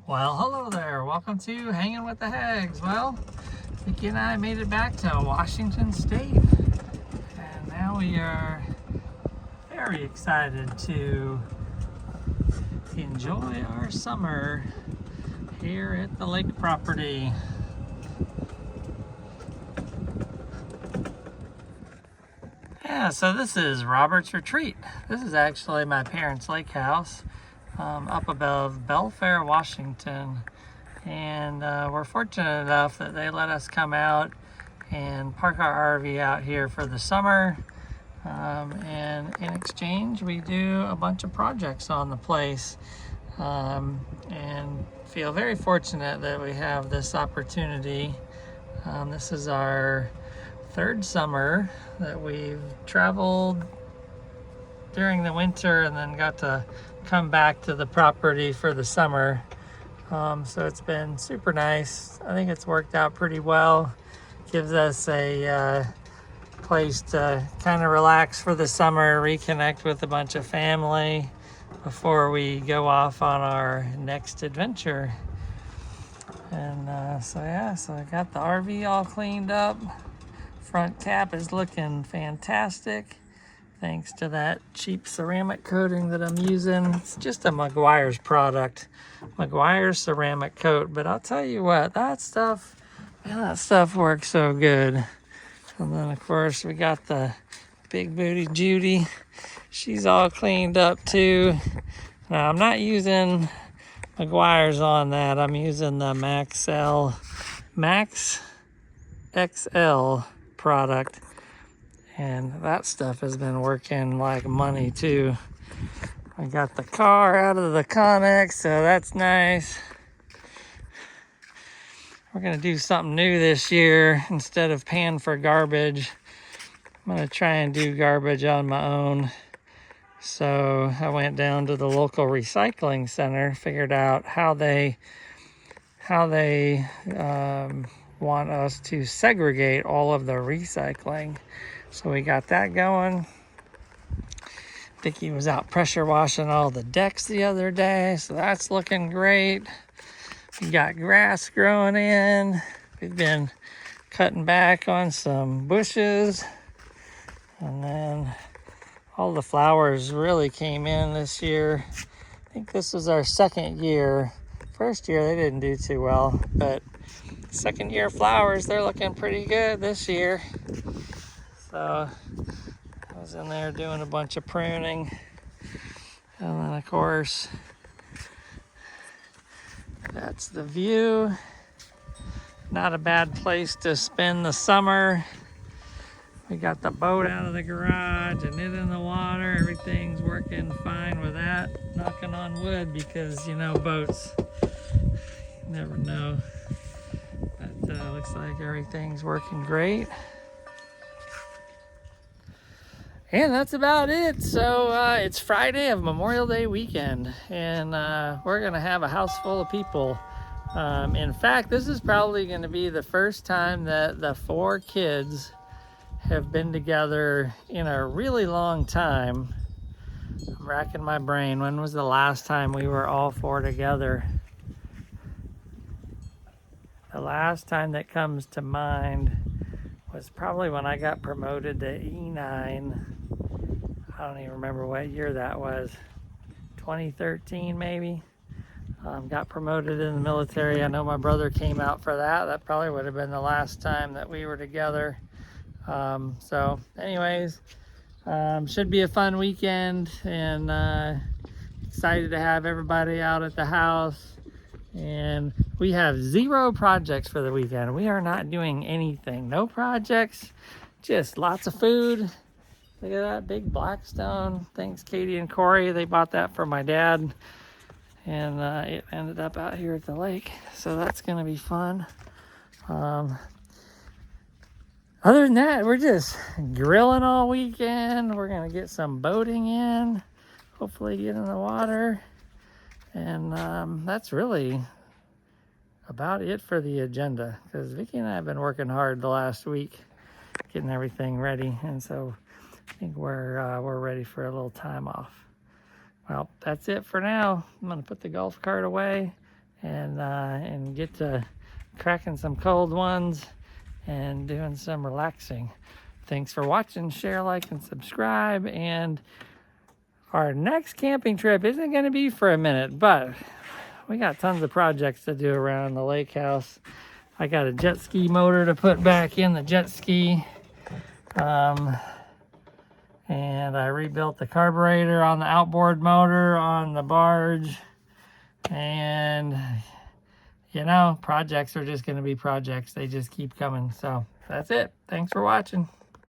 Well, hello there. Welcome to Hanging with the Hags. Well, Vicki and I made it back to Washington State, and now we are very excited to enjoy our summer here at the lake property. Yeah, so this is Robert's Retreat. This is actually my parents' lake house up above Belfair, Washington. And we're fortunate enough that they let us come out and park our RV out here for the summer. And in exchange, we do a bunch of projects on the place. And feel very fortunate that we have this opportunity. This is our third summer that we've traveled during the winter and then got to come back to the property for the summer. So it's been super nice. I think it's worked out pretty well. Gives us a place to kind of relax for the summer, reconnect with a bunch of family before we go off on our next adventure. And so I got the RV all cleaned up. Front cap is looking fantastic thanks to that cheap ceramic coating that I'm using. It's just a Meguiar's product, Meguiar's ceramic coat, but I'll tell you what, that stuff works so good. And then of course we got the big booty Judy. She's all cleaned up too. Now I'm not using Meguiar's on that. I'm using the Max XL product, and that stuff has been working like money too. I got the car out of the Connex, so that's nice. We're gonna do something new this year. Instead of paying for garbage, I'm gonna try and do garbage on my own. So I went down to the local recycling center, figured out how they want us to segregate all of the recycling. So we got that going. Vicki was out pressure washing all the decks the other day, so that's looking great. We got grass growing in. We've been cutting back on some bushes. And then all the flowers really came in this year. I think this was our second year. First year they didn't do too well, but second year flowers, they're looking pretty good this year. So I was in there doing a bunch of pruning. And then of course, that's the view. Not a bad place to spend the summer. We got the boat out of the garage and it in the water. Everything's working fine with that. Knocking on wood because, you know, boats, you never know. But looks like everything's working great. And that's about it. So it's Friday of Memorial Day weekend, and we're gonna have a house full of people. In fact, this is probably gonna be the first time that the 4 kids have been together in a really long time. I'm racking my brain. When was the last time we were all 4 together? The last time that comes to mind was probably when I got promoted to E9. I don't even remember what year that was. 2013 maybe. Got promoted in the military. I know my brother came out for that. That probably would have been the last time that we were together. So anyways, should be a fun weekend, and excited to have everybody out at the house. And we have 0 projects for the weekend. We are not doing anything. No projects, just lots of food. Look at that big Blackstone. Thanks Katie and Corey. They bought that for my dad. And it ended up out here at the lake. So that's gonna be fun. Other than that, we're just grilling all weekend. We're gonna get some boating in. Hopefully get in the water. And that's really about it for the agenda, because Vicki and I have been working hard the last week getting everything ready, and so I think we're ready for a little time off. Well, that's it for now. I'm gonna put the golf cart away, and get to cracking some cold ones and doing some relaxing. Thanks for watching. Share, like, and subscribe. And our next camping trip isn't going to be for a minute, but we got tons of projects to do around the lake house. I got a jet ski motor to put back in the jet ski. And I rebuilt the carburetor on the outboard motor on the barge. And, you know, projects are just going to be projects. They just keep coming. So that's it. Thanks for watching.